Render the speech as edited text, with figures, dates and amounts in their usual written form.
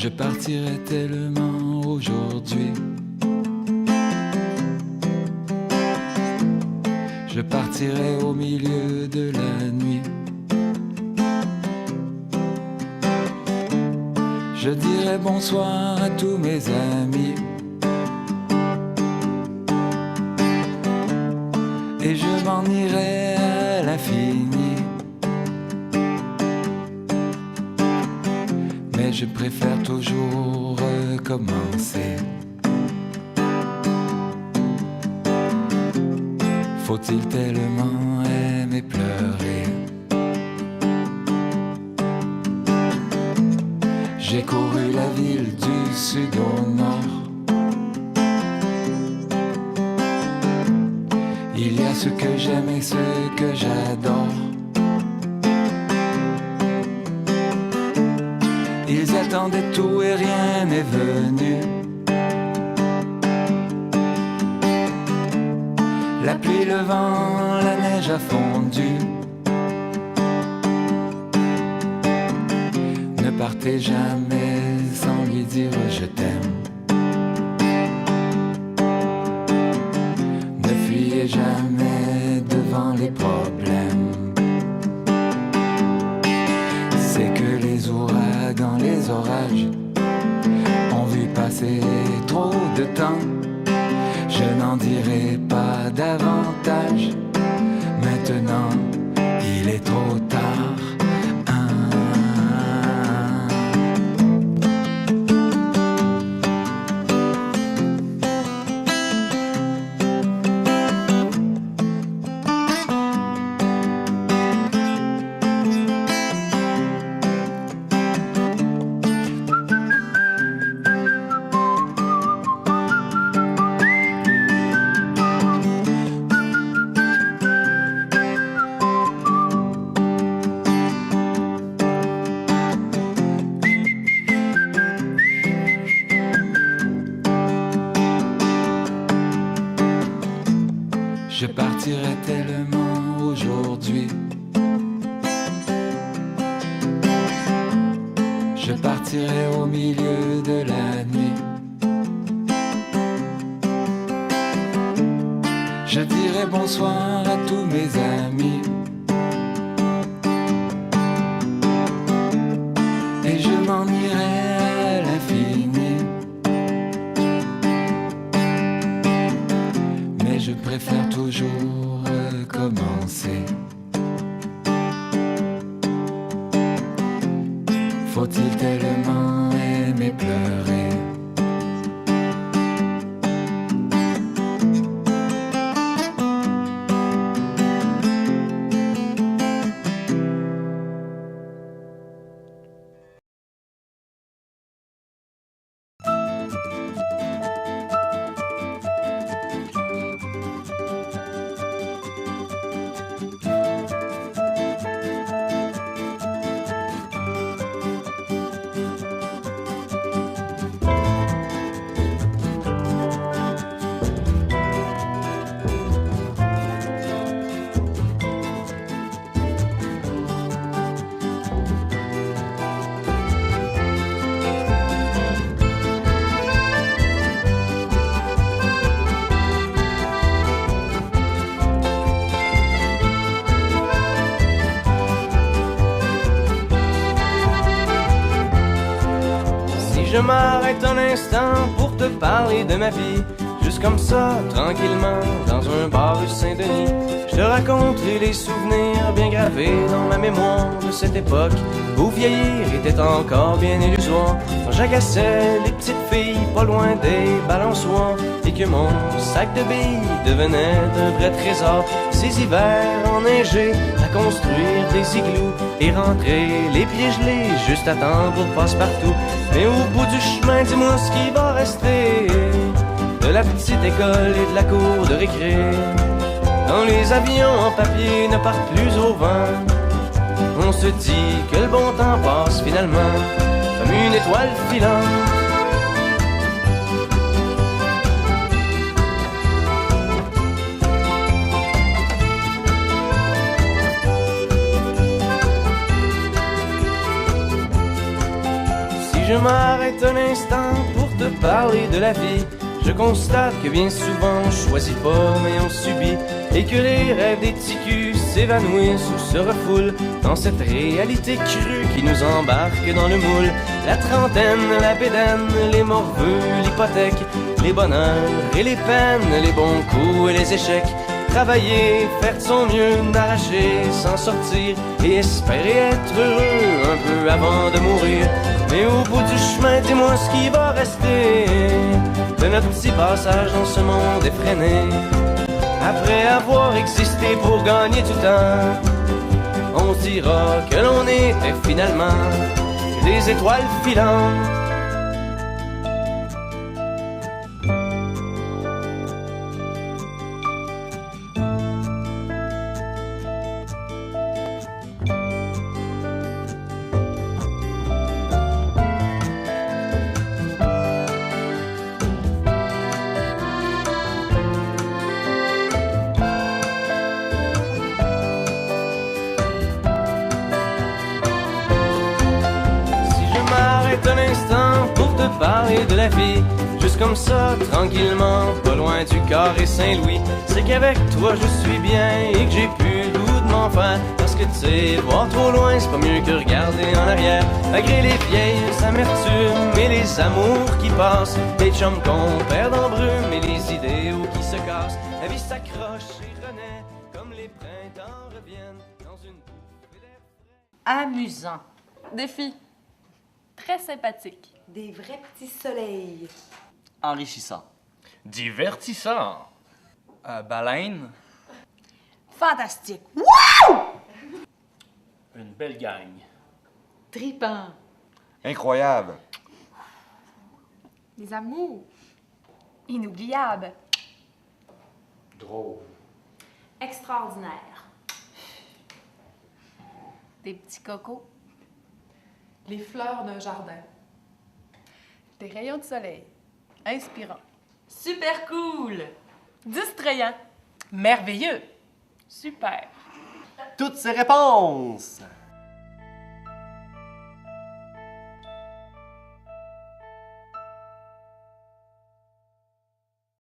Je partirai tellement aujourd'hui. Je partirai au milieu de la nuit. Je dirai bonsoir à tous mes amis. Et je m'en irai à l'infini. Mais je préfère toujours recommencer. Faut-il tellement aimer pleurer? J'ai couru la ville du sud au nord. Il y a ce que j'aime et ce que j'adore. Ils attendaient tout et rien n'est venu. La pluie, le vent, la neige a fondu. Ne partez jamais sans lui dire je t'aime. Ne fuyez jamais devant les problèmes. C'est que les ouragans, les orages ont vu passer trop de temps. Je n'en dirai pas davantage. Maintenant, il est trop tard. Je partirai tellement aujourd'hui. Je partirai au milieu de la nuit. Je dirai bonsoir à tous mes amis. Et je m'en irai à l'infini. Mais je préfère toujours recommencer. Faut-il tellement aimer pleurer? Je m'arrête un instant pour te parler de ma vie. Juste comme ça, tranquillement, dans un bar rue Saint-Denis. Je te raconterai les souvenirs bien gravés dans ma mémoire de cette époque où vieillir était encore bien illusoire. Quand j'agaçais les petites filles pas loin des balançoires et que mon sac de billes devenait un vrai trésor. Ces hivers enneigés à construire des igloos et rentrer les pieds gelés juste à temps pour passe-partout. Mais au bout du chemin, dis-moi ce qui va rester de la petite école et de la cour de récré. Quand les avions en papier ne partent plus au vent, on se dit que le bon temps passe finalement comme une étoile filante. Si je m'arrête m'arrête un instant pour te parler de la vie, je constate que bien souvent on choisit pas mais on subit, et que les rêves des ticus s'évanouissent ou se refoulent dans cette réalité crue qui nous embarque dans le moule. La trentaine, la bédaine, les morveux, l'hypothèque, les bonheurs et les peines, les bons coups et les échecs. Travailler, faire de son mieux, n'arracher, s'en sortir et espérer être heureux un peu avant de mourir. Mais au bout du chemin, dis-moi ce qui va rester de notre petit passage dans ce monde effréné. Après avoir existé pour gagner du temps, on se dira que l'on était finalement des étoiles filantes. Un instant pour te parler de la vie, juste comme ça, tranquillement, pas loin du carré Saint-Louis, c'est qu'avec toi je suis bien et que j'ai plus le goût de m'en faire, parce que tu sais, voir trop loin c'est pas mieux que regarder en arrière, malgré les vieilles amertumes et les amours qui passent, les chums qu'on perd en brume et les idéaux qui se cassent, la vie s'accroche et renaît comme les printemps reviennent dans une bouffée d'air frais. Amusant. Défi. Très sympathique. Des vrais petits soleils. Enrichissant. Divertissant. Baleine. Fantastique. Une belle gang. Tripant. Incroyable. Des amours. Inoubliables. Drôle. Extraordinaire. Des petits cocos. Les fleurs d'un jardin. Des rayons de soleil. Inspirants. Super cool. Distrayants. Merveilleux. Super. Toutes ces réponses